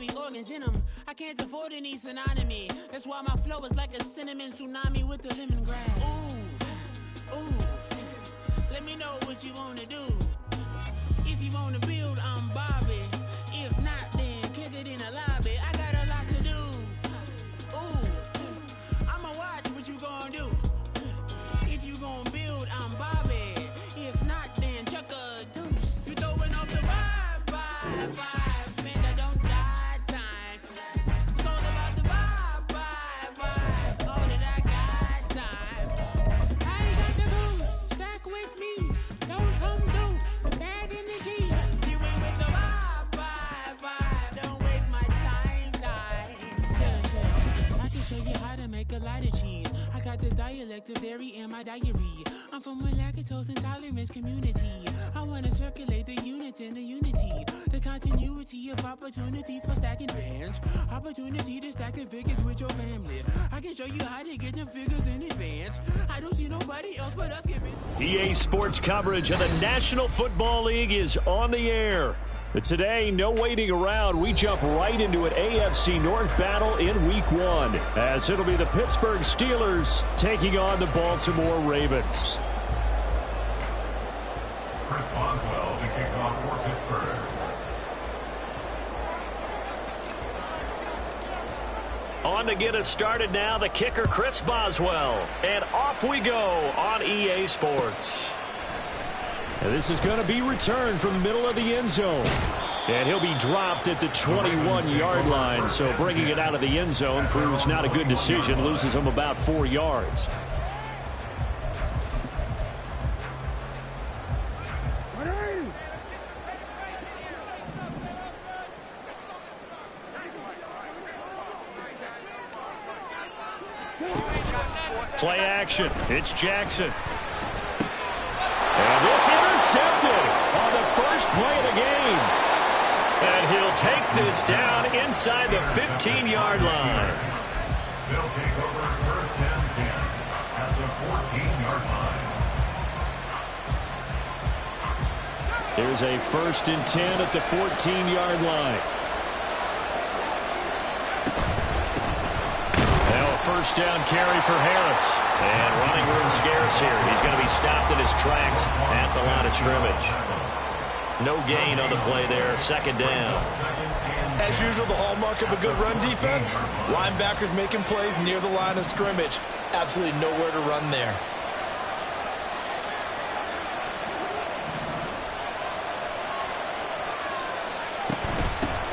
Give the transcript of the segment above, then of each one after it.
be organs in them. I can't afford any synonymy. That's why my flow is like a cinnamon tsunami with the lemongrass. Ooh, ooh. Let me know what you wanna do. If you wanna build, I'm Bobby. If not, then kick it in the lobby. I got a lot to do. Ooh, I'ma watch what you gonna do. If you gonna build, I'm Bobby. If not, then chuck a deuce. You throwing off the vibe. Man, I don't die time. It's all about the vibe. All that I got time. I ain't got the booze. Stack with me. Don't come through the bad energy. You ain't with the vibe. Don't waste my time. Yeah. I can show you how to make a lot of cheese. I got the dialect of dairy in my diary. I'm from a lactose intolerance community. I wanna circulate the units in the unity. The continuity of opportunity for stacking bands. Opportunity to stack the figures with your family. I can show you how to get the figures in advance. I don't see nobody else but us giving. EA Sports coverage of the National Football League is on the air. But today, no waiting around. We jump right into an AFC North battle in Week 1, as it'll be the Pittsburgh Steelers taking on the Baltimore Ravens. Chris Boswell to kick off for Pittsburgh. On to get us started now, the kicker, Chris Boswell. And off we go on EA Sports. And this is going to be returned from the middle of the end zone. And he'll be dropped at the 21-yard line. So bringing it out of the end zone proves not a good decision. Loses him about 4 yards. Play action. It's Jackson. And this intercepted on the first play of the game. And he'll take this down inside the 15-yard line. They'll take over first and 10 at the 14-yard line. There's a 1st and 10 at the 14-yard line. Now a first down carry for Harris. And running room scarce here. He's going to be stopped in his tracks at the line of scrimmage. No gain on the play there. 2nd down. As usual, the hallmark of a good run defense, linebackers making plays near the line of scrimmage. Absolutely nowhere to run there.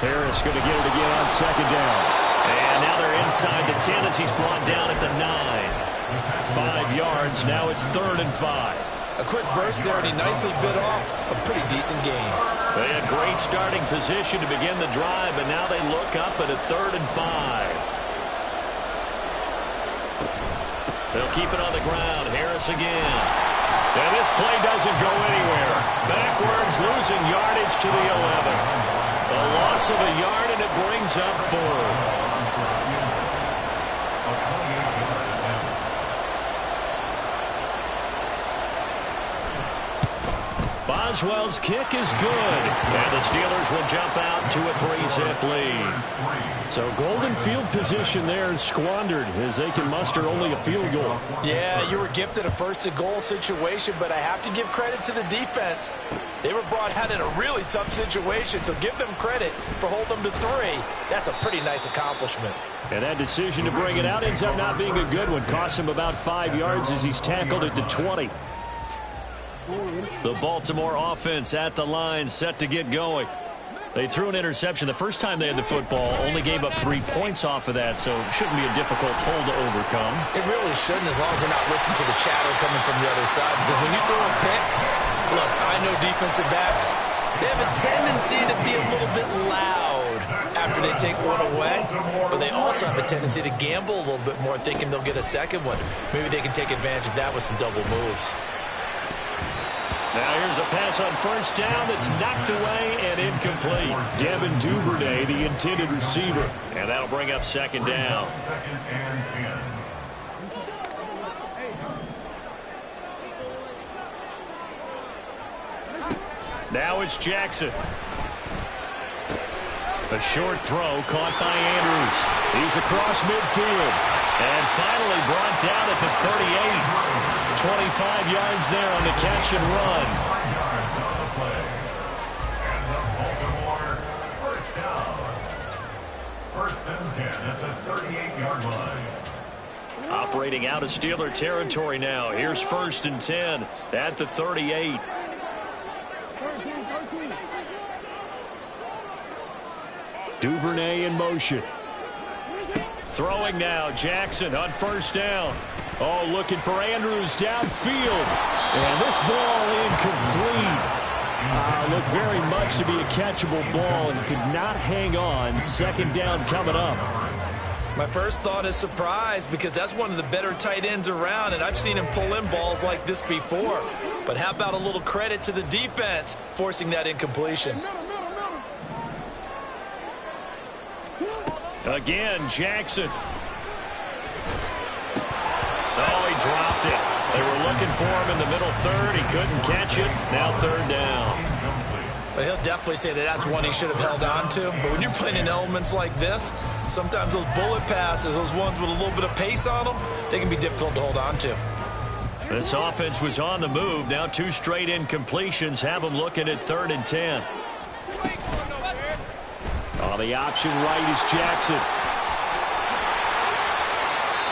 Harris going to get it again on 2nd down. And now they're inside the 10 as he's brought down at the 9. 5 yards. Now it's 3rd and 5. A quick burst there, and he nicely bit off a pretty decent gain. They had great starting position to begin the drive, and now they look up at a 3rd and 5. They'll keep it on the ground. Harris again. And this play doesn't go anywhere. Backwards, losing yardage to the 11. A loss of a yard, and it brings up 4th. Boswell's kick is good, and the Steelers will jump out to a 3-zip lead. So golden field position there squandered as they can muster only a field goal. Yeah, you were gifted a first-and-goal situation, but I have to give credit to the defense. They were brought out in a really tough situation, so give them credit for holding them to 3. That's a pretty nice accomplishment. And that decision to bring it out ends up not being a good one. Costs him about 5 yards as he's tackled at the 20. The Baltimore offense at the line, set to get going. They threw an interception the first time they had the football, only gave up 3 points off of that, so it shouldn't be a difficult hole to overcome. It really shouldn't, as long as they're not listening to the chatter coming from the other side, because when you throw a pick, look, I know defensive backs, they have a tendency to be a little bit loud after they take one away, but they also have a tendency to gamble a little bit more, thinking they'll get a second one. Maybe they can take advantage of that with some double moves. Now here's a pass on first down that's knocked away and incomplete. Devin Duvernay, the intended receiver. And that'll bring up 2nd down. 2nd and 10. Now it's Jackson. A short throw caught by Andrews. He's across midfield. And finally brought down at the 38. 25 yards there on the catch and run. 5 yards on the play. And the Baltimore first down. First and 10 at the 38-yard line. Operating out of Steeler territory now. Here's first and 10 at the 38. Duvernay in motion. Throwing now, Jackson on first down. Oh, looking for Andrews downfield. And this ball incomplete. Looked very much to be a catchable ball and could not hang on. Second down coming up. My first thought is surprise because that's one of the better tight ends around, and I've seen him pull in balls like this before. But how about a little credit to the defense forcing that incompletion? Again, Jackson. Oh, he dropped it. They were looking for him in the middle third. He couldn't catch it. Now third down. Well, he'll definitely say that that's one he should have held on to. But when you're playing in elements like this, sometimes those bullet passes, those ones with a little bit of pace on them, they can be difficult to hold on to. This offense was on the move. Now two straight incompletions have them looking at third and 10. Oh, the option right is Jackson.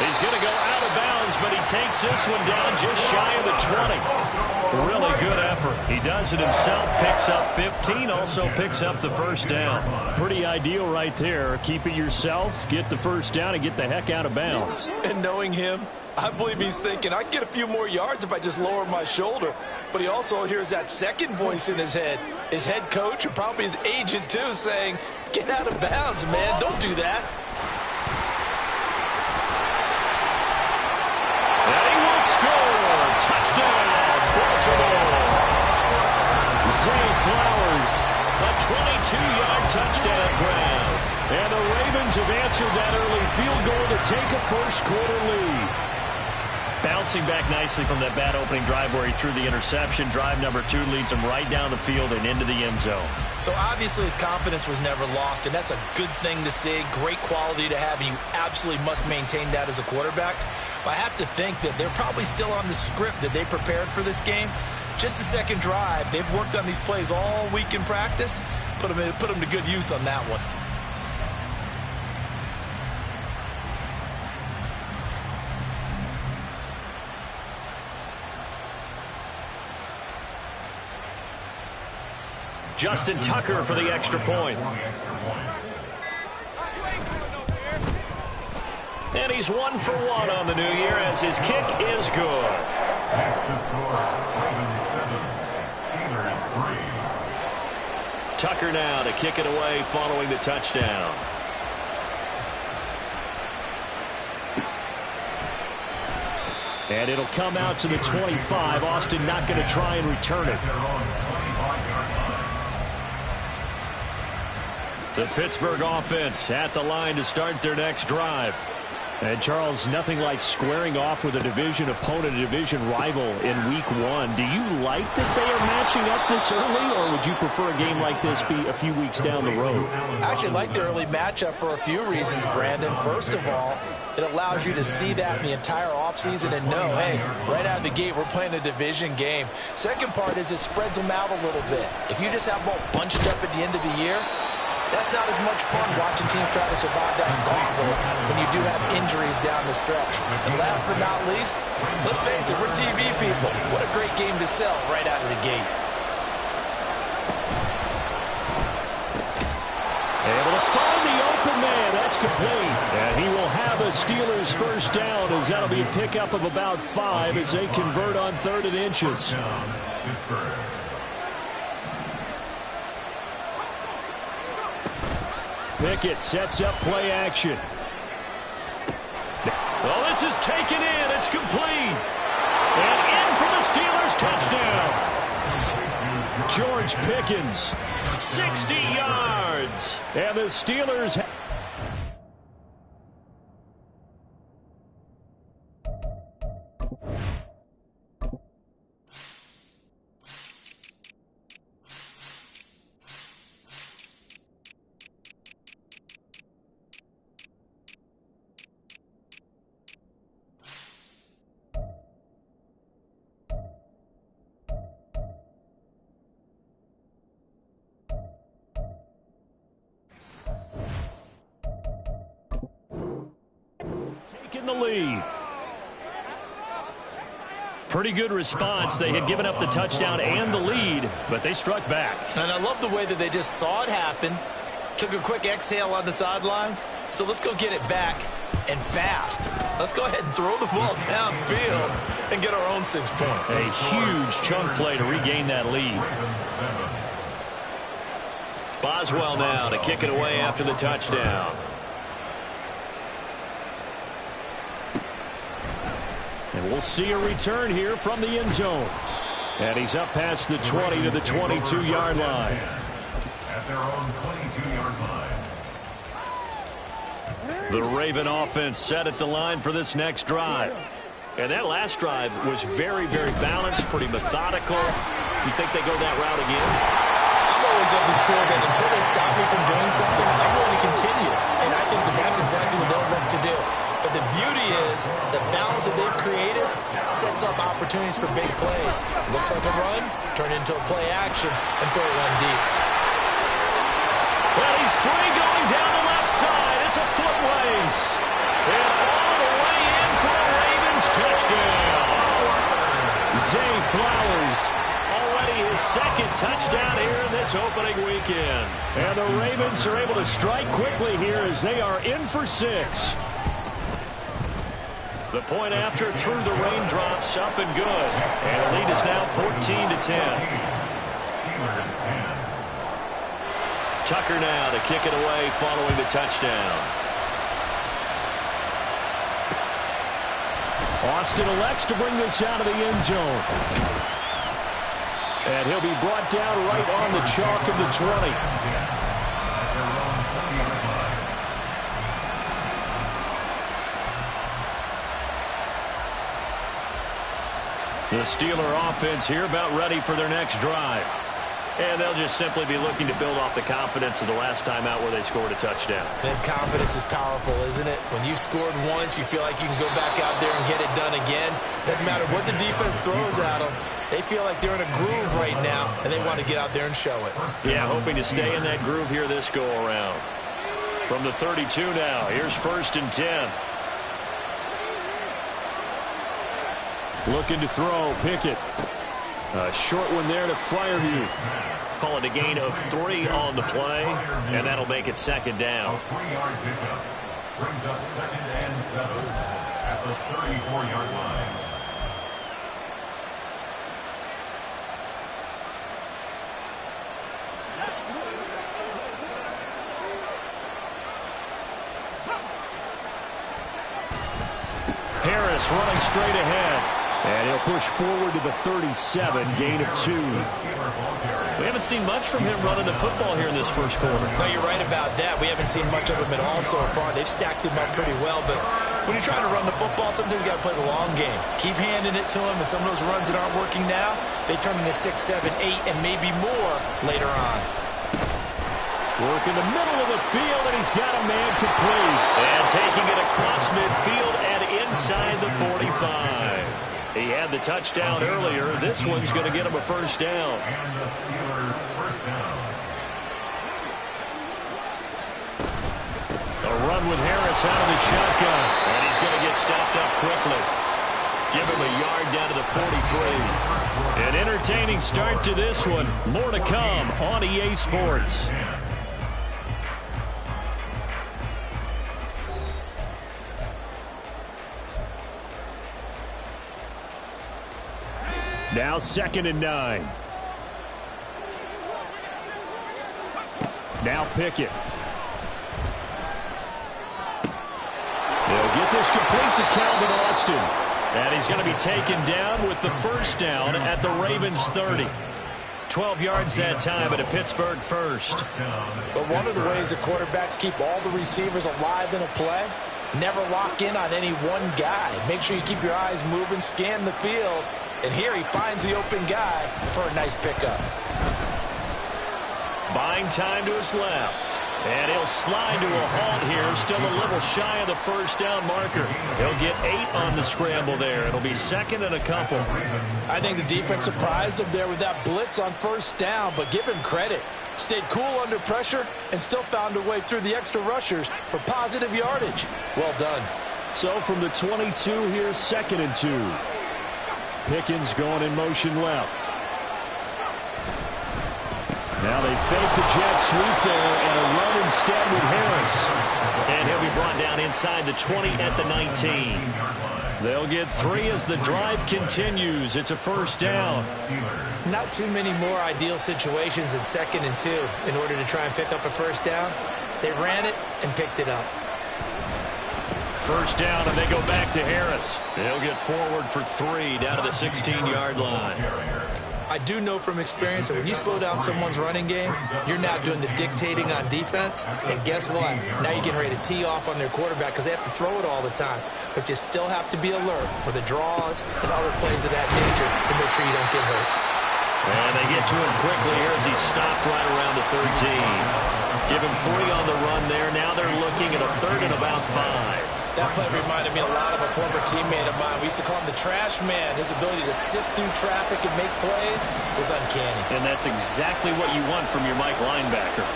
He's going to go out of bounds, but he takes this one down just shy of the 20. Really good effort. He does it himself, picks up 15, also picks up the first down. Pretty ideal right there. Keep it yourself, get the first down, and get the heck out of bounds. And knowing him, I believe he's thinking, I can get a few more yards if I just lower my shoulder. But he also hears that second voice in his head. His head coach, and probably his agent too, saying, get out of bounds, man. Don't do that. And he will score. Touchdown, Baltimore. Zay Flowers, a 22-yard touchdown grab. And the Ravens have answered that early field goal to take a first-quarter lead. Bouncing back nicely from that bad opening drive where he threw the interception. Drive number 2 leads him right down the field and into the end zone. So obviously his confidence was never lost, and that's a good thing to see, great quality to have, and you absolutely must maintain that as a quarterback. But I have to think that they're probably still on the script that they prepared for this game. Just the second drive, they've worked on these plays all week in practice. Put them to good use on that one. Justin Tucker for the extra point. And he's 1 for 1 on the new year as his kick is good. Next to score, Ravens 7, Steelers 3. Tucker now to kick it away following the touchdown. And it'll come out to the 25. Austin not going to try and return it. The Pittsburgh offense at the line to start their next drive. And, Charles, nothing like squaring off with a division opponent, a division rival in Week 1. Do you like that they are matching up this early, or would you prefer a game like this be a few weeks down the road? I actually like the early matchup for a few reasons, Brandon. First of all, it allows you to see that in the entire offseason and know, hey, right out of the gate, we're playing a division game. Second part is it spreads them out a little bit. If you just have them all bunched up at the end of the year, that's not as much fun watching teams try to survive that gauntlet when you do have injuries down the stretch. And last but not least, let's face it, we're TV people. What a great game to sell right out of the gate. Able to find the open man. That's complete. And he will have a Steelers first down as that'll be a pickup of about 5 as they convert on 3rd and inches. Pickett sets up play action. Well, this is taken in. It's complete. And in for the Steelers touchdown. George Pickens, 60 yards. And the Steelers... taking the lead. Pretty good response. They had given up the touchdown and the lead, but they struck back. And I love the way that they just saw it happen. Took a quick exhale on the sidelines. So let's go get it back and fast. Let's go ahead and throw the ball downfield and get our own 6 points. A huge chunk play to regain that lead. Boswell now to kick it away after the touchdown. And we'll see a return here from the end zone. And he's up past the 20 to the 22-yard line. At their own 22-yard line. The Raven offense set at the line for this next drive. And that last drive was very, very balanced, pretty methodical. You think they go that route again? I'm always of the school that until they stop me from doing something, I'm going to continue. And I think that that's exactly what they'll look to do. But the beauty is the balance that they've created sets up opportunities for big plays. Looks like a run, turn into a play action, and throw it one deep. Well, he's free going down the left side. It's a foot race. And all the way in for a Ravens touchdown. Zay Flowers, already his second touchdown here in this opening weekend. And the Ravens are able to strike quickly here as they are in for 6. The point after through the raindrops, up and good. And the lead is now 14-10. Tucker now to kick it away following the touchdown. Austin elects to bring this out of the end zone. And he'll be brought down right on the chalk of the 20. The Steeler offense here about ready for their next drive. And they'll just simply be looking to build off the confidence of the last time out where they scored a touchdown. And confidence is powerful, isn't it? When you've scored once, you feel like you can go back out there and get it done again. Doesn't matter what the defense throws at them. They feel like they're in a groove right now, and they want to get out there and show it. Yeah, hoping to stay in that groove here this go-around. From the 32 now, here's 1st and 10. Looking to throw, Pickett. A short one there to Freiermuth. Call it a gain of 3 on the play, and that'll make it 2nd down. A 3-yard pickup brings up 2nd and 7 at the 34-yard line. Harris running straight ahead. And he'll push forward to the 37, gain of 2. We haven't seen much from him running the football here in this first quarter. No, you're right about that. We haven't seen much of him at all so far. They've stacked him up pretty well, but when you're trying to run the football, sometimes you got to play the long game. Keep handing it to him, and some of those runs that aren't working now, they turn into 6, 7, 8, and maybe more later on. Work in the middle of the field, and he's got a man complete. And taking it across midfield and inside the 45. He had the touchdown earlier. This one's going to get him a 1st down. And the Steelers' 1st down. A run with Harris out of the shotgun. And he's going to get stopped up quickly. Give him a yard down to the 43. An entertaining start to this one. More to come on EA Sports. Now 2nd and 9. Now Pickett. They'll get this complete to Calvin Austin. And he's going to be taken down with the 1st down at the Ravens 30. 12 yards that time at a Pittsburgh 1st. But one of the ways that quarterbacks keep all the receivers alive in a play, never lock in on any one guy. Make sure you keep your eyes moving, scan the field. And here he finds the open guy for a nice pickup. Buying time to his left. And he'll slide to a halt here. Still a little shy of the 1st down marker. He'll get 8 on the scramble there. It'll be 2nd and a couple. I think the defense surprised him there with that blitz on 1st down, but give him credit. Stayed cool under pressure and still found a way through the extra rushers for positive yardage. Well done. So from the 22, here's 2nd and 2. Pickens going in motion left. Now they fake the jet sweep there and a run instead with Harris. And he'll be brought down inside the 20 at the 19. They'll get 3 as the drive continues. It's a first down. Not too many more ideal situations in 2nd and 2 in order to try and pick up a first down. They ran it and picked it up. First down, and they go back to Harris. They'll get forward for 3 down to the 16-yard line. I do know from experience that when you slow down someone's running game, you're now doing the dictating on defense. And guess what? Now you're getting ready to tee off on their quarterback because they have to throw it all the time. But you still have to be alert for the draws and other plays of that nature to make sure you don't get hurt. And they get to him quickly here as he stopped right around the 13. Give him 3 on the run there. Now they're looking at a 3rd and about 5. That play reminded me a lot of a former teammate of mine. We used to call him the trash man. His ability to sift through traffic and make plays was uncanny. And that's exactly what you want from your Mike linebacker.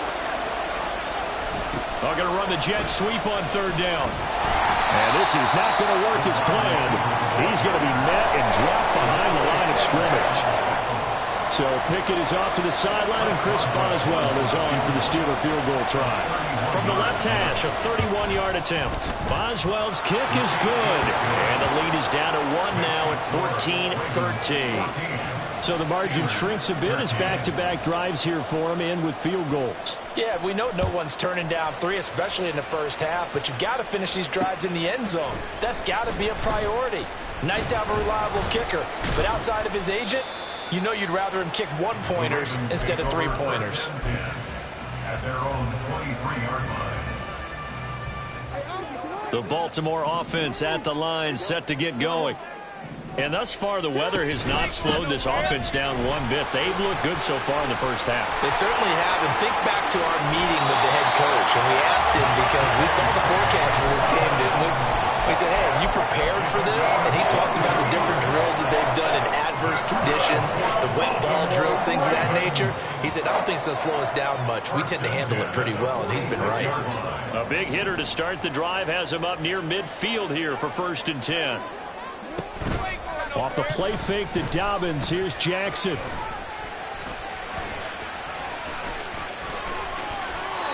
They're going to run the jet sweep on 3rd down. And this is not going to work as planned. He's going to be met and dropped behind the line of scrimmage. So Pickett is off to the sideline, and Chris Boswell is on for the Steeler field goal try. From the left hash, a 31-yard attempt. Boswell's kick is good, and the lead is down to 1 now at 14-13. So the margin shrinks a bit as back-to-back drives here for him, and with field goals. Yeah, we know no one's turning down 3, especially in the first half, but you've got to finish these drives in the end zone. That's got to be a priority. Nice to have a reliable kicker, but outside of his agent, you know you'd rather him kick 1-pointers instead of 3-pointers. At their own 23-yard line. The Baltimore offense at the line, set to get going. And thus far, the weather has not slowed this offense down one bit. They've looked good so far in the first half. They certainly have. And think back to our meeting with the head coach. And we asked him because we saw the forecast for this game, didn't we? We said, hey, have you prepared for this? And he talked about the different drills that they've done in adverse conditions, the wet ball drills, things of that nature. He said, I don't think it's going to slow us down much. We tend to handle it pretty well, and he's been right. A big hitter to start the drive has him up near midfield here for 1st and 10. Off the play fake to Dobbins, here's Jackson.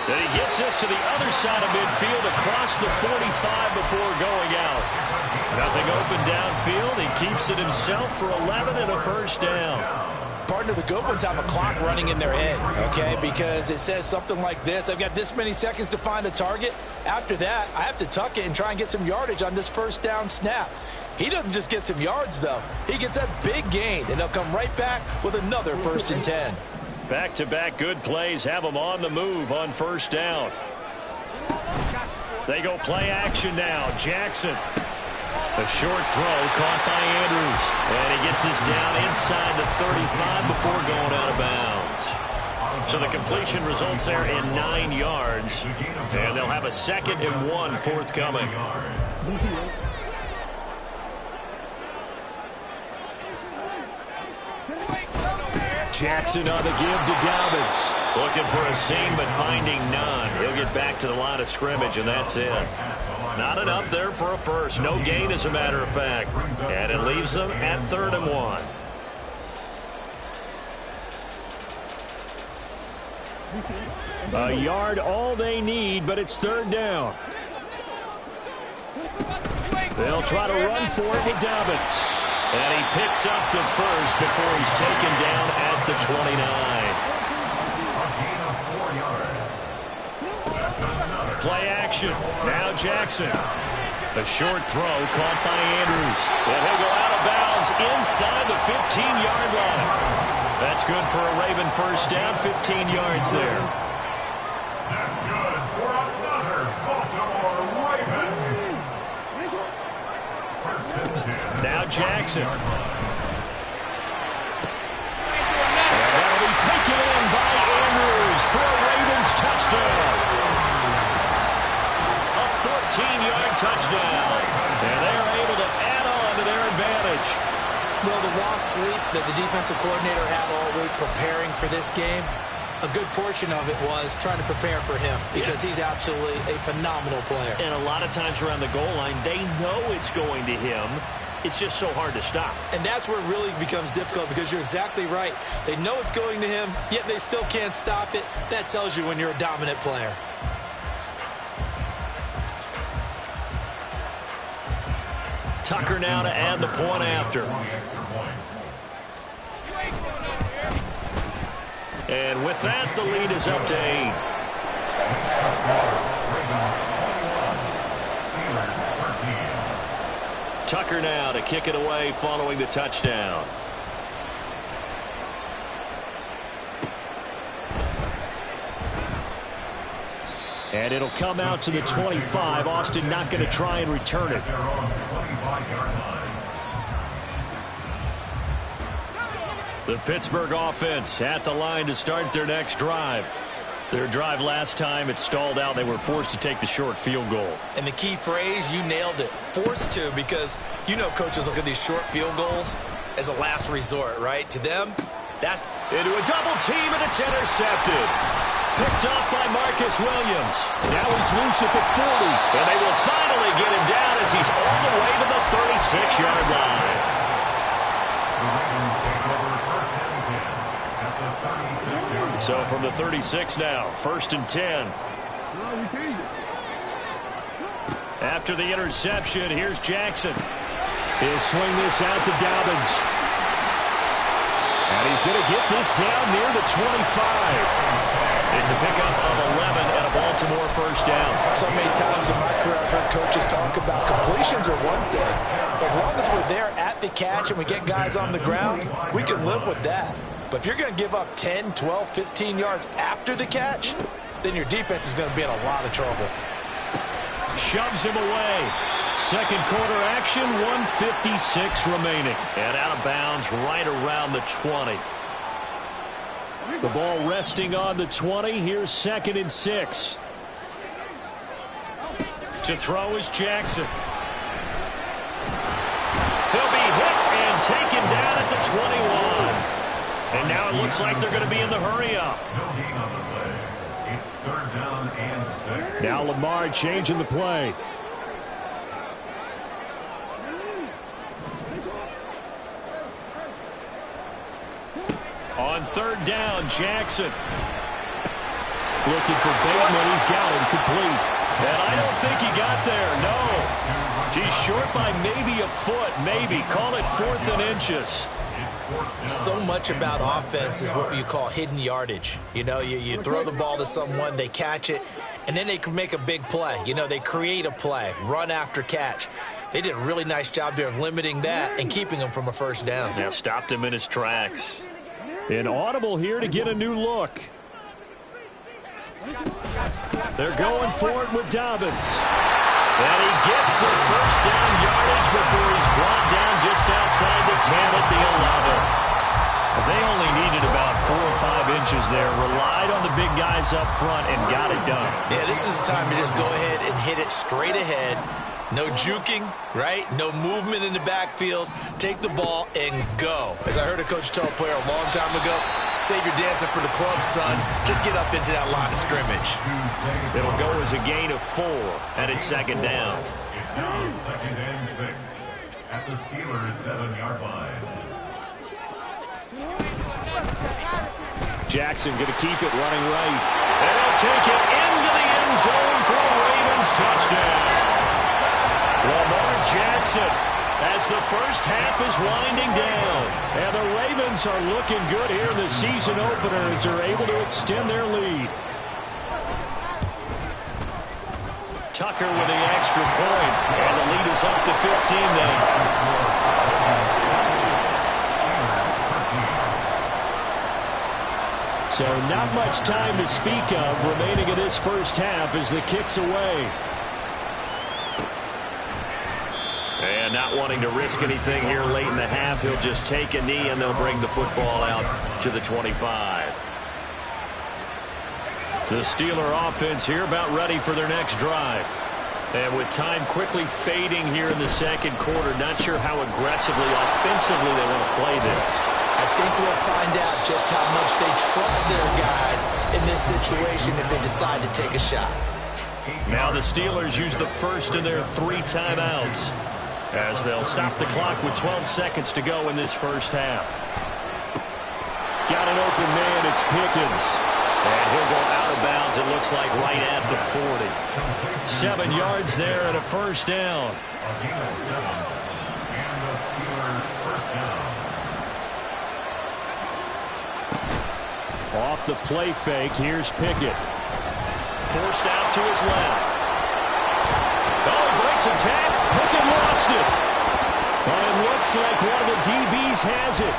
Then he gets this to the other side of midfield across the 45 before going out. Nothing open downfield. He keeps it himself for 11 and a first down. Partner, the good ones have a clock running in their head, okay? Because it says something like this. I've got this many seconds to find a target. After that, I have to tuck it and try and get some yardage on this first down snap. He doesn't just get some yards, though. He gets a big gain, and they'll come right back with another 1st and 10. Back-to-back good plays have them on the move on 1st down. They go play action now. Jackson. A short throw caught by Andrews. And he gets this down inside the 35 before going out of bounds. So the completion results there in 9 yards. And they'll have a 2nd and 1 forthcoming. Jackson on the give to Dobbins. Looking for a seam, but finding none. He'll get back to the line of scrimmage, and that's it. Not enough there for a first. No gain, as a matter of fact. And it leaves them at 3rd and 1. A yard all they need, but it's 3rd down. They'll try to run for it with Dobbins. And he picks up the first before he's taken down at the 29. Play action. Now Jackson. A short throw caught by Andrews. And he'll go out of bounds inside the 15-yard line. That's good for a Raven first down, 15 yards there. That's good for another Baltimore Raven. Now Jackson. And that'll be taken in by Andrews for a Ravens touchdown. A 14-yard touchdown. And they are able to add on to their advantage. Well, the lost sleep that the defensive coordinator had all week preparing for this game, a good portion of it was trying to prepare for him because he's absolutely a phenomenal player. And a lot of times around the goal line, they know it's going to him. It's just so hard to stop. And that's where it really becomes difficult because you're exactly right. They know it's going to him, yet they still can't stop it. That tells you when you're a dominant player. Tucker now to add the point after. And with that, the lead is up to 8. Tucker now to kick it away following the touchdown. And it'll come out to the 25. Austin not going to try and return it. The Pittsburgh offense at the line to start their next drive. Their drive last time, it stalled out. They were forced to take the short field goal. And the key phrase, you nailed it, forced to, because you know coaches look at these short field goals as a last resort, right? To them, that's... Into a double team, and it's intercepted. Picked up by Marcus Williams. Now he's loose at the 40. And they will finally get him down as he's all the way to the 36-yard line. So from the 36 now, 1st and 10. After the interception, here's Jackson. He'll swing this out to Dobbins. And he's going to get this down near the 25. It's a pickup of 11 and a Baltimore first down. So many times in my career, I've heard coaches talk about completions are one thing. As long as we're there at the catch and we get guys on the ground, we can live with that. But if you're going to give up 10, 12, 15 yards after the catch, then your defense is going to be in a lot of trouble. Shoves him away. Second quarter action, 1:56 remaining. And out of bounds right around the 20. The ball resting on the 20. Here's 2nd and 6. To throw is Jackson. He'll be hit and taken down at the 21. And now it looks like they're going to be in the hurry-up. No gain on the play. It's 3rd down and 6. Now Lamar changing the play. On 3rd down, Jackson. Looking for Bateman. He's got him complete. And I don't think he got there. No. He's short by maybe a foot. Maybe. Call it 4th and inches. So much about offense is what you call hidden yardage. You know, you throw the ball to someone, they catch it, and then they can make a big play. You know, they create a play, run after catch. They did a really nice job there of limiting that and keeping him from a first down. Now stopped him in his tracks. An audible here to get a new look. They're going for it with Dobbins. And he gets the first down yardage before he's brought down just outside the 10 at the 11. They only needed about 4 or 5 inches there. Relied on the big guys up front and got it done. Yeah, this is the time to just go ahead and hit it straight ahead. No juking, right? No movement in the backfield. Take the ball and go. As I heard a coach tell a player a long time ago, save your dancing for the club, son. Just get up into that line of scrimmage. It'll go as a gain of 4, and it's 2nd down. It's now 2nd and 6 at the Steelers' 7-yard line. Jackson going to keep it running right. And he'll take it into the end zone for a Ravens touchdown. Lamar Jackson as the first half is winding down. And the Ravens are looking good here in the season opener as they're able to extend their lead. Tucker with the extra point. And the lead is up to 15 now. So not much time to speak of remaining in this first half as the kick's away. And not wanting to risk anything here late in the half, he'll just take a knee and they'll bring the football out to the 25. The Steeler offense here about ready for their next drive. And with time quickly fading here in the second quarter, not sure how aggressively, offensively they want to play this. I think we'll find out just how much they trust their guys in this situation if they decide to take a shot. Now the Steelers use the first of their 3 timeouts as they'll stop the clock with 12 seconds to go in this first half. Got an open man, it's Pickens. And he'll go out of bounds, it looks like, right at the 40. 7 yards there and a first down. Off the play fake, here's Pickett. Forced out to his left. Oh, he breaks a tackle. Pickett lost it. But it looks like one of the DBs has it.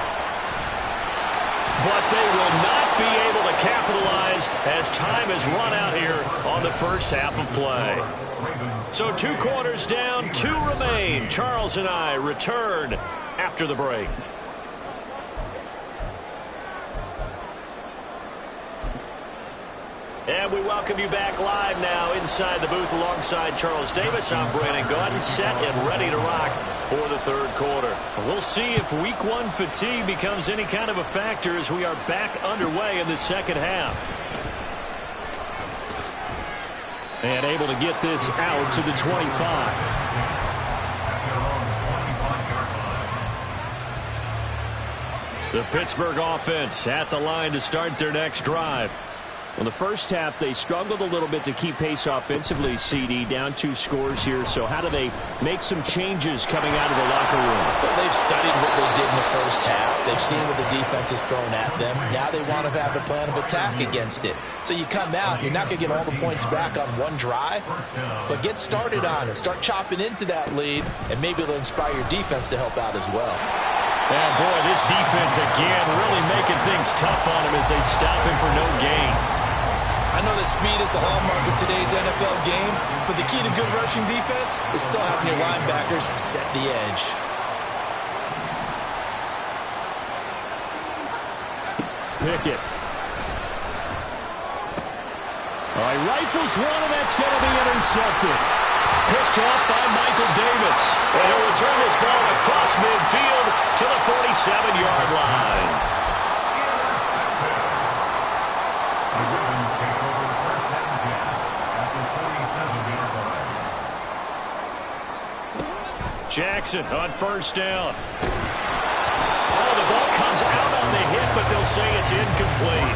But they will not be able to capitalize as time has run out here on the first half of play. So 2 quarters down, 2 remain. Charles and I return after the break. And we welcome you back live now inside the booth alongside Charles Davis. I'm Brandon Gaudin, set and ready to rock for the third quarter. We'll see if week 1 fatigue becomes any kind of a factor as we are back underway in the second half. And able to get this out to the 25. The Pittsburgh offense at the line to start their next drive. Well, the first half, they struggled a little bit to keep pace offensively, CD, down 2 scores here. So how do they make some changes coming out of the locker room? Well, they've studied what they did in the first half. They've seen what the defense has thrown at them. Now they want to have a plan of attack against it. So you come out, you're not going to get all the points back on one drive, but get started on it. Start chopping into that lead, and maybe it'll inspire your defense to help out as well. And boy, this defense again really making things tough on him as they stop him for no gain. I know that speed is the hallmark of today's NFL game, but the key to good rushing defense is still having your linebackers set the edge. Pickett. All right, rifles one, and that's going to be intercepted. Picked up by Michael Davis. And he'll return this ball across midfield to the 47-yard line. Jackson on first down. Oh, the ball comes out on the hit, but they'll say it's incomplete.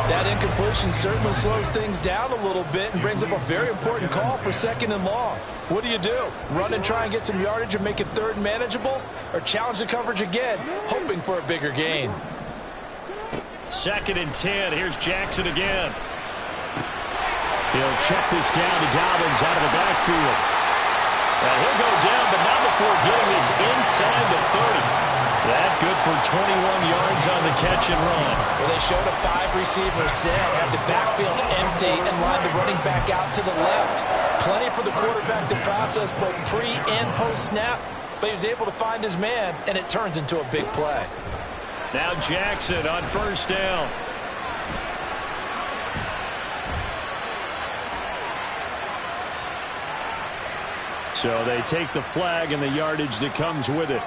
That incompletion certainly slows things down a little bit and brings up a very important call for 2nd and long. What do? Run and try and get some yardage and make it 3rd manageable, or challenge the coverage again, hoping for a bigger gain? 2nd and 10. Here's Jackson again. He'll check this down to Dobbins out of the backfield. And he'll go down, but not before getting this inside the 30. That good for 21 yards on the catch and run. Well, they showed a 5-receiver set, had the backfield empty, and lined the running back out to the left. Plenty for the quarterback to process both pre and post-snap, but he was able to find his man, and it turns into a big play. Now Jackson on first down. So they take the flag and the yardage that comes with it.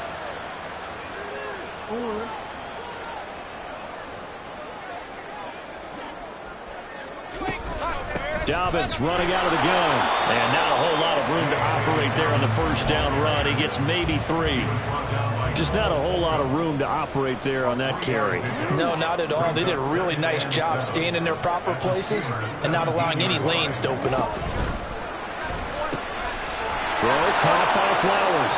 Dobbins running out of the gun. And not a whole lot of room to operate there on the first down run. He gets maybe 3. Just not a whole lot of room to operate there on that carry. No, not at all. They did a really nice job staying in their proper places and not allowing any lanes to open up. Throw caught by Flowers.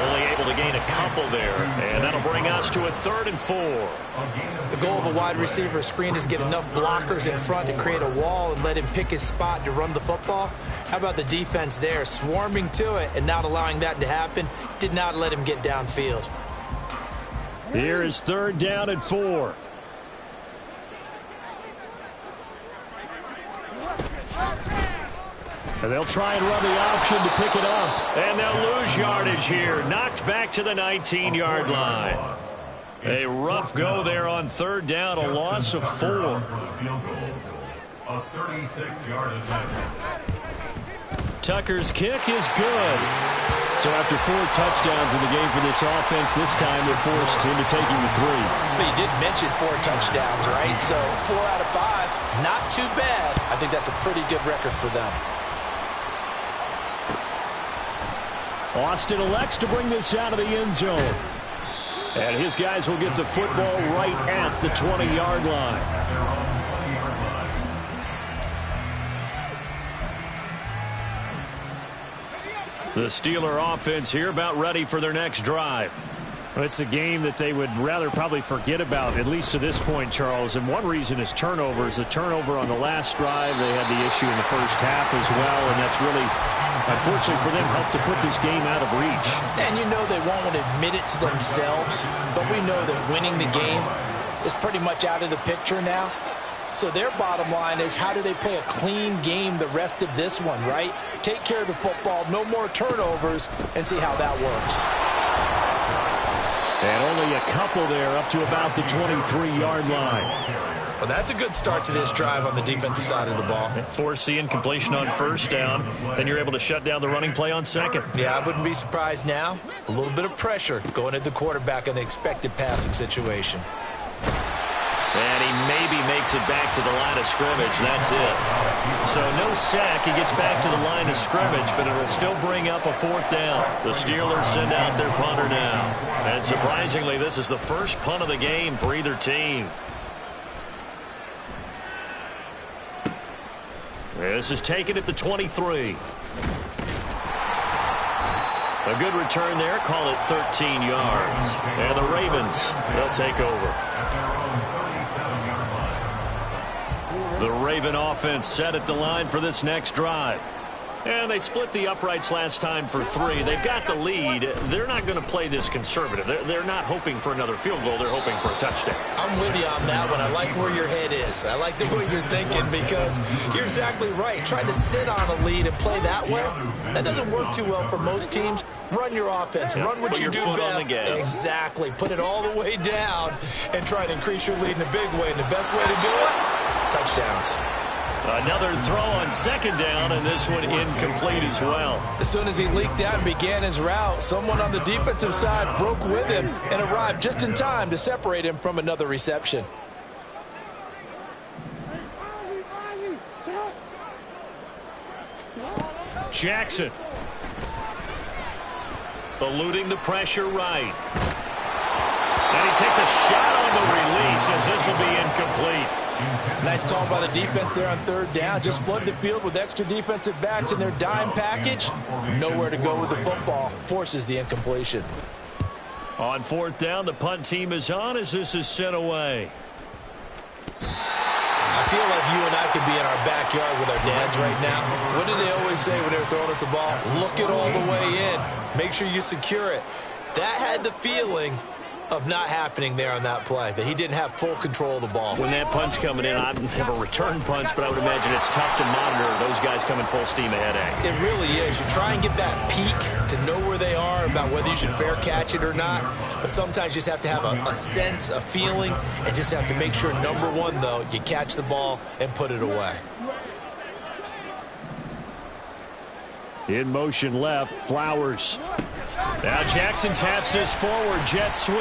Only able to gain a couple there, and that'll bring us to a 3rd and 4. The goal of a wide receiver screen is get enough blockers in front to create a wall and let him pick his spot to run the football. How about the defense there, swarming to it and not allowing that to happen? Did not let him get downfield. Here is 3rd down and 4. And they'll try and run the option to pick it up. And they'll lose yardage here. Knocked back to the 19-yard line. A rough go there on 3rd down, a loss of 4. A 36-yard attempt. Tucker's kick is good. So after 4 touchdowns in the game for this offense, this time they're forced into taking the 3. But you did mention 4 touchdowns, right? So 4 out of 5, not too bad. I think that's a pretty good record for them. Austin elects to bring this out of the end zone. And his guys will get the football right at the 20-yard line. The Steeler offense here about ready for their next drive. It's a game that they would rather probably forget about, at least to this point, Charles. And one reason is turnovers. The turnover on the last drive, they had the issue in the first half as well. And that's really, unfortunately for them, helped to put this game out of reach. And you know they won't want to admit it to themselves, but we know that winning the game is pretty much out of the picture now. So their bottom line is, how do they play a clean game the rest of this one, right? Take care of the football, no more turnovers, and see how that works. And only a couple there up to about the 23-yard line. Well, that's a good start to this drive on the defensive side of the ball. Force the incompletion on first down. Then you're able to shut down the running play on second. Yeah, I wouldn't be surprised now. A little bit of pressure going at the quarterback in an expected passing situation. And he maybe makes it back to the line of scrimmage. That's it. So no sack. He gets back to the line of scrimmage, but it'll still bring up a 4th down. The Steelers send out their punter now. And surprisingly, this is the first punt of the game for either team. This is taken at the 23. A good return there. Call it 13 yards. And the Ravens, they'll take over. The Raven offense set at the line for this next drive. And they split the uprights last time for 3. They've got the lead. They're not going to play this conservative. They're not hoping for another field goal. They're hoping for a touchdown. I'm with you on that one. I like where your head is. I like the way you're thinking, because you're exactly right. Trying to sit on a lead and play that way, that doesn't work too well for most teams. Run your offense. Run what you do best. Exactly. Put it all the way down and try to increase your lead in a big way. And the best way to do it, touchdowns. Another throw on second down, and this one incomplete as well. As soon as he leaked out and began his route, someone on the defensive side broke with him and arrived just in time to separate him from another reception. Jackson. Eluding the pressure right. And he takes a shot on the release, as this will be incomplete. Nice call by the defense there on 3rd down. Just flood the field with extra defensive backs in their dime package. Nowhere to go with the football. Forces the incompletion. On 4th down, the punt team is on as this is sent away. I feel like you and I could be in our backyard with our dads right now. What did they always say when they were throwing us the ball? Look it all the way in. Make sure you secure it. That had the feeling of not happening there on that play, that he didn't have full control of the ball. When that punt's coming in, I never return punts, but I would imagine it's tough to monitor those guys coming full steam ahead. It really is. You try and get that peek to know where they are, about whether you should fair catch it or not, but sometimes you just have to have a sense, a feeling, and just have to make sure, number one, though, you catch the ball and put it away. In motion left, Flowers. Now Jackson taps this forward, jet sweep.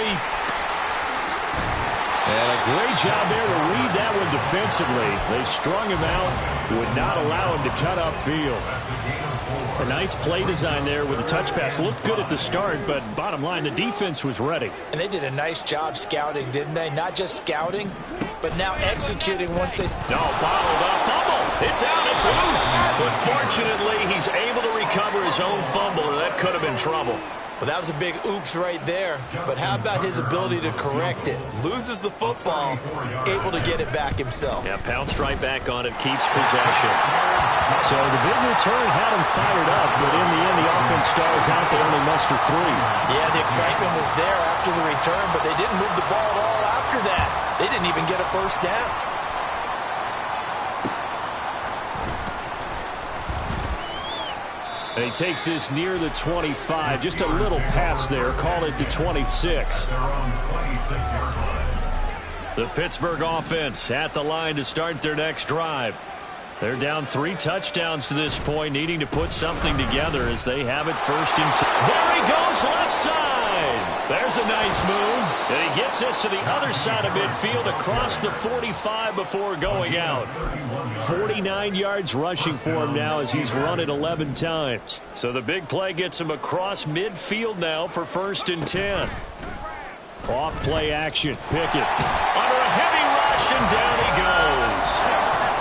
And a great job there to read that one defensively. They strung him out, would not allow him to cut upfield. A nice play design there with the touch pass. Looked good at the start, but bottom line, the defense was ready. And they did a nice job scouting, didn't they? Not just scouting, but now executing once they... No, bottled up, fumble. It's out, it's loose. But fortunately, he's able to recover his own fumble, or that could have been trouble. Well, that was a big oops right there. But how about his ability to correct it? Loses the football, able to get it back himself. Yeah, pounced right back on it, keeps possession. So the big return had him fired up, but in the end, the offense stalls out. They only muster 3. Yeah, the excitement was there after the return, but they didn't move the ball at all after that. They didn't even get a first down. And he takes this near the 25. Just a little pass there. Call it the 26. The Pittsburgh offense at the line to start their next drive. They're down 3 touchdowns to this point, needing to put something together as they have it 1st and 10. There he goes, left side. There's a nice move. And he gets us to the other side of midfield across the 45 before going out. 49 yards rushing for him now as he's run it 11 times. So the big play gets him across midfield now for 1st and 10. Off play action. Pickett under a heavy rush, and down he goes.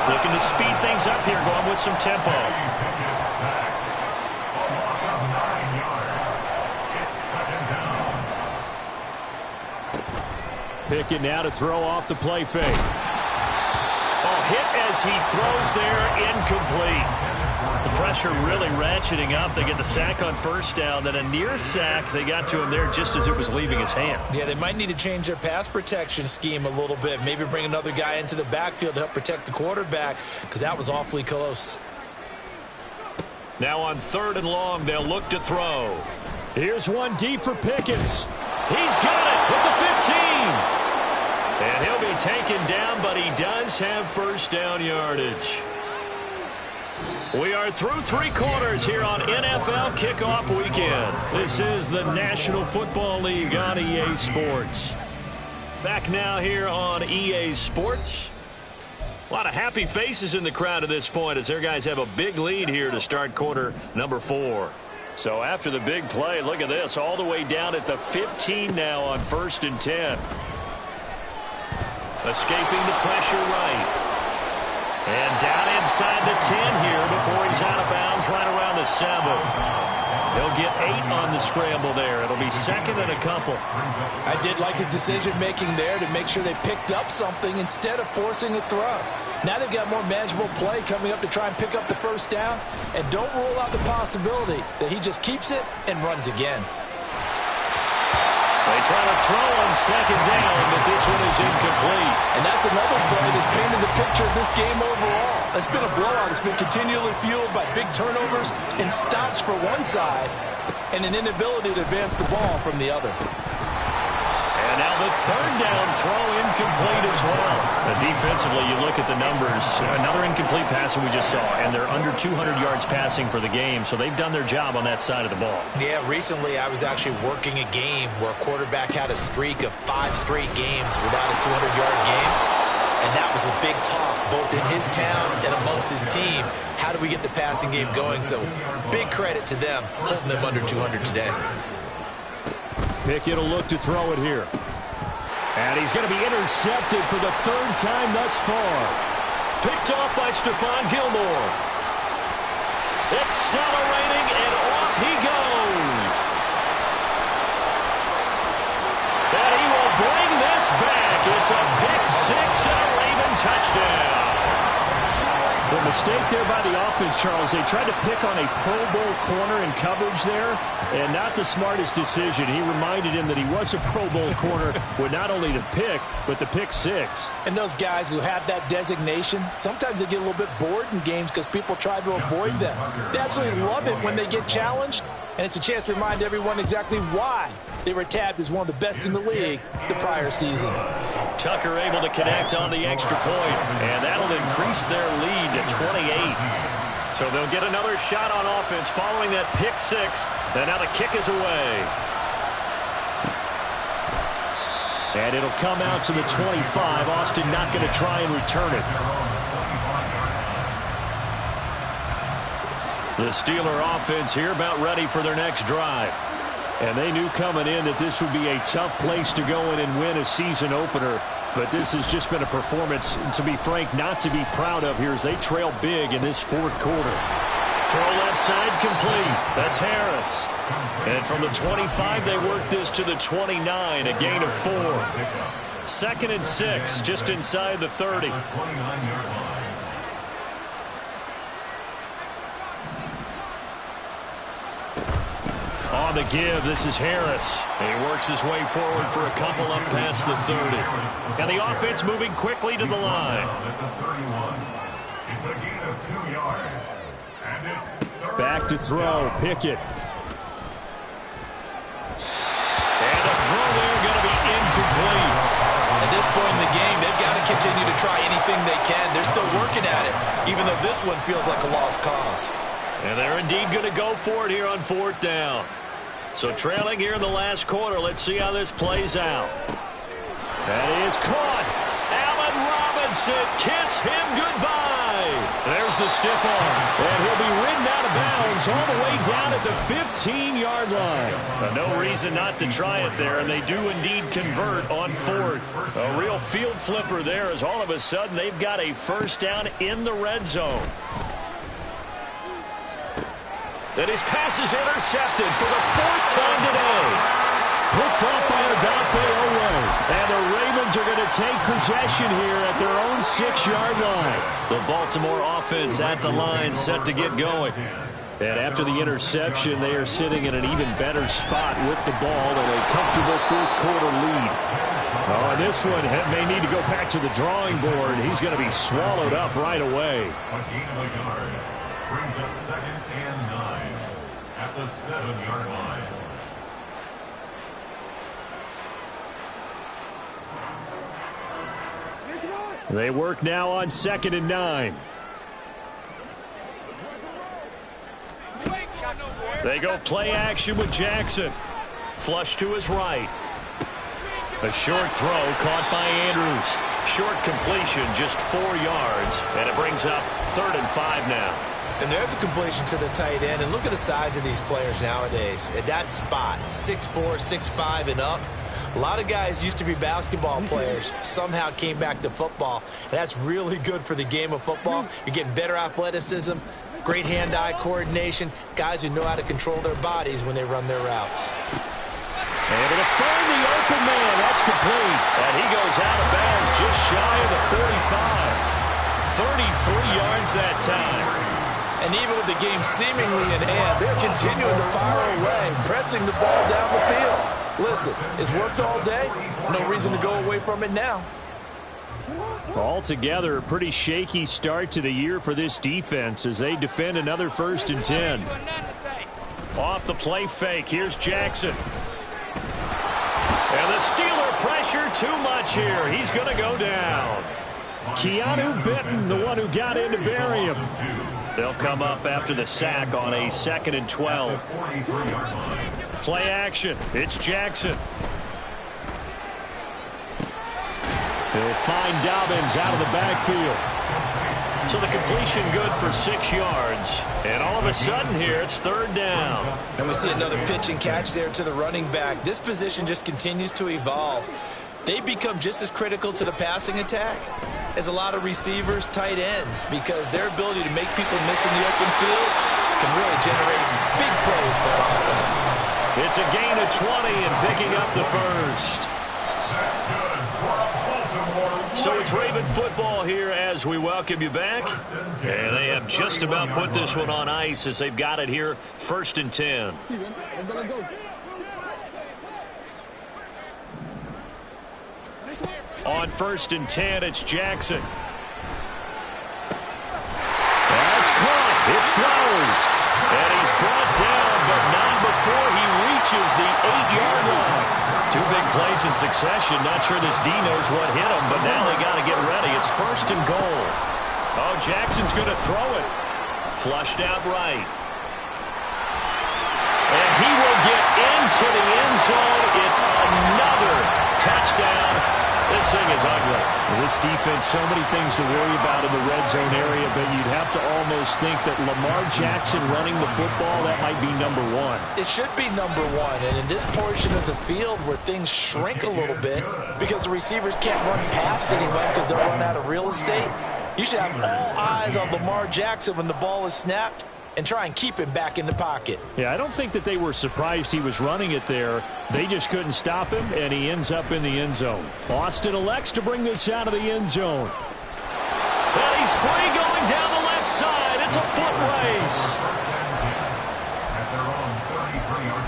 Looking to speed things up here, going with some tempo. Pickett now to throw off the play fake. Oh, hit as he throws there, incomplete. The pressure really ratcheting up. They get the sack on 1st down, then a near sack. They got to him there just as it was leaving his hand. Yeah, they might need to change their pass protection scheme a little bit. Maybe bring another guy into the backfield to help protect the quarterback, because that was awfully close. Now on 3rd and long, they'll look to throw. Here's one deep for Pickens. He's got it at the 15. And he'll be taken down, but he does have 1st down yardage. We are through 3 quarters here on NFL Kickoff Weekend. This is the National Football League on EA Sports. Back now here on EA Sports. A lot of happy faces in the crowd at this point as their guys have a big lead here to start quarter number 4. So after the big play, look at this, all the way down at the 15 now on 1st and 10. Escaping the pressure right. And down inside the 10 here before he's out of bounds right around the 7. He'll get 8 on the scramble there. It'll be 2nd and a couple. I did like his decision-making there to make sure they picked up something instead of forcing a throw. Now they've got more manageable play coming up to try and pick up the 1st down. And don't rule out the possibility that he just keeps it and runs again. They try to throw on 2nd down, but this one is incomplete. And that's another play that's painted the picture of this game overall. It's been a blowout. It's been continually fueled by big turnovers and stops for one side and an inability to advance the ball from the other. And now the 3rd down throw incomplete as well. Defensively, you look at the numbers. Another incomplete pass that we just saw, and they're under 200 yards passing for the game, so they've done their job on that side of the ball. Yeah, recently I was actually working a game where a quarterback had a streak of 5 straight games without a 200-yard game, and that was a big talk both in his town and amongst his team. How do we get the passing game going? So big credit to them holding them under 200 today. Pickett will look to throw it here. And he's going to be intercepted for the 3rd time thus far. Picked off by Stephon Gilmore. Accelerating, and off he goes. And he will bring this back. It's a pick 6 and a Raven touchdown. The mistake there by the offense, Charles, they tried to pick on a Pro Bowl corner in coverage there, and not the smartest decision. He reminded him that he was a Pro Bowl corner with not only the pick, but the pick 6. And those guys who have that designation, sometimes they get a little bit bored in games because people try to avoid them. They absolutely love it when they get challenged, and it's a chance to remind everyone exactly why they were tabbed as one of the best in the league the prior season. Tucker able to connect on the extra point, and that'll increase their lead to 28. So they'll get another shot on offense following that pick 6, and now the kick is away. And it'll come out to the 25. Austin not going to try and return it. The Steeler offense here about ready for their next drive. And they knew coming in that this would be a tough place to go in and win a season opener. But this has just been a performance, to be frank, not to be proud of here as they trail big in this 4th quarter. Throw left side complete. That's Harris. And from the 25, they work this to the 29, a gain of 4. 2nd and 6, just inside the 30. On the give, this is Harris. He works his way forward for a couple up past the 30. And the offense moving quickly to the line. Back to throw, Pickett. And a throw there going to be incomplete. At this point in the game, they've got to continue to try anything they can. They're still working at it, even though this one feels like a lost cause. And they're indeed going to go for it here on 4th down. So trailing here in the last quarter. Let's see how this plays out. That is caught. Allen Robinson, kiss him goodbye. There's the stiff arm. And he'll be ridden out of bounds all the way down at the 15-yard line. But no reason not to try it there, and they do indeed convert on 4th. A real field flipper there as all of a sudden they've got a first down in the red zone. And his pass is intercepted for the 4th time today. Picked off by Odafe Oweh. And the Ravens are going to take possession here at their own 6-yard line. The Baltimore offense at the line, set to get going. And after the interception, they are sitting in an even better spot with the ball and a comfortable 4th quarter lead. Oh, and this one may need to go back to the drawing board. He's going to be swallowed up right away. A gain of a yard. Brings up 2nd and 9 at the 7-yard line. They work now on 2nd and 9. They go play action with Jackson. Flush to his right. A short throw caught by Andrews. Short completion, just 4 yards. And it brings up 3rd and 5 now. And there's a completion to the tight end. And look at the size of these players nowadays. At that spot, 6'4", 6'5", and up. A lot of guys used to be basketball players, somehow came back to football. And that's really good for the game of football. You're getting better athleticism, great hand-eye coordination, guys who know how to control their bodies when they run their routes. Able to find the open man. That's complete. And he goes out of bounds just shy of the 45. 33 yards that time. And even with the game seemingly in hand, they're continuing to fire away, pressing the ball down the field. Listen, it's worked all day. No reason to go away from it now. Altogether, a pretty shaky start to the year for this defense as they defend another 1st and 10. Off the play fake, here's Jackson. And the Steeler pressure too much here. He's going to go down. Keanu Benton, the one who got in to bury him. They'll come up after the sack on a 2nd and 12. Play action. It's Jackson. He'll find Dobbins out of the backfield. So the completion good for 6 yards. And all of a sudden here, it's 3rd down. And we see another pitch and catch there to the running back. This position just continues to evolve. They become just as critical to the passing attack as a lot of receivers, tight ends, because their ability to make people miss in the open field can really generate big plays for our offense. It's a gain of 20 and picking up the first. So it's Raven football here as we welcome you back. And they have just about put this one on ice as they've got it here, 1st and 10. On 1st and 10, it's Jackson. That's caught. It's Flowers. And he's brought down, but not before he reaches the 8-yard line. 2 big plays in succession. Not sure this D knows what hit him, but now they got to get ready. It's 1st and goal. Oh, Jackson's going to throw it. Flushed out right. And he will get into the end zone. It's another touchdown. This thing is ugly. This defense, so many things to worry about in the red zone area, but you'd have to almost think that Lamar Jackson running the football, that might be number 1. It should be number 1, and in this portion of the field where things shrink a little bit because the receivers can't run past anyone because they'll run out of real estate, you should have all eyes on Lamar Jackson when the ball is snapped and try and keep him back in the pocket. Yeah, I don't think that they were surprised he was running it there. They just couldn't stop him, and he ends up in the end zone. Austin elects to bring this out of the end zone. And he's free going down the left side. It's a foot race. At their own 33-yard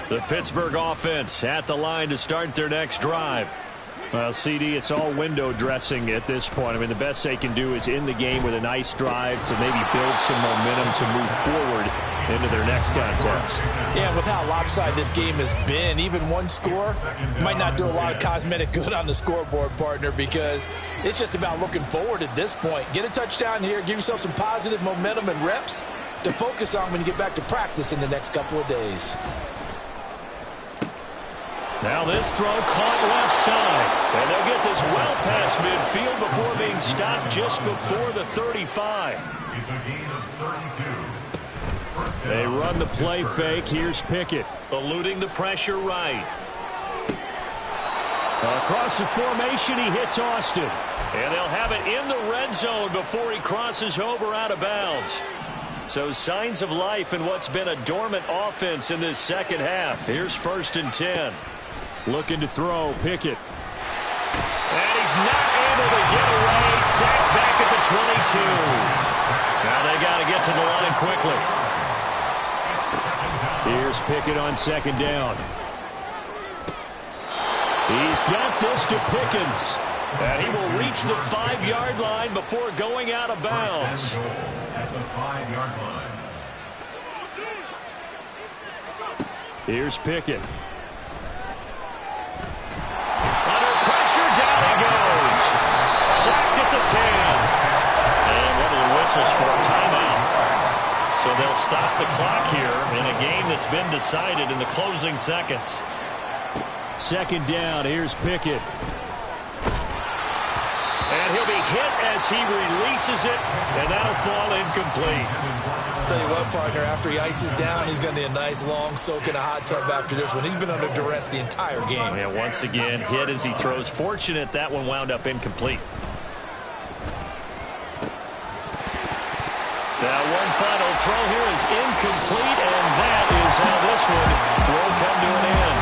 line. The Pittsburgh offense at the line to start their next drive. Well, CD, it's all window dressing at this point. I mean, the best they can do is end the game with a nice drive to maybe build some momentum to move forward into their next contest. Yeah, with how lopsided this game has been, even one score might not do a lot of cosmetic good on the scoreboard, partner, because it's just about looking forward at this point. Get a touchdown here, give yourself some positive momentum and reps to focus on when you get back to practice in the next couple of days. Now this throw caught left side. And they'll get this well past midfield before being stopped just before the 35. It's a gain of 32. They run the play fake. Here's Pickett. Eluding the pressure right. Across the formation, he hits Austin. And they'll have it in the red zone before he crosses over out of bounds. So signs of life in what's been a dormant offense in this second half. Here's 1st and 10. Looking to throw, Pickett. And he's not able to get away. Sacked back at the 22. Now they got to get to the line quickly. Here's Pickett on 2nd down. He's got this to Pickens. And he will reach the 5-yard line before going out of bounds. At the 5-yard line. Here's Pickett. Under pressure, down he goes. Sacked at the 10. And one of the whistles for a timeout. So they'll stop the clock here in a game that's been decided in the closing seconds. 2nd down, here's Pickett. And he'll be hit as he releases it, and that'll fall incomplete. Tell you what, partner, after he ices down, he's going to need a nice long soak in a hot tub after this one. He's been under duress the entire game. Yeah, once again, hit as he throws. Fortunate that one wound up incomplete. Now one final throw here is incomplete, and that is how this one will come to an end.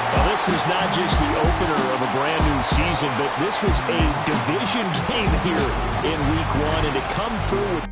Well, this was not just the opener of a brand new season, but this was a division game here in week 1, and to come through with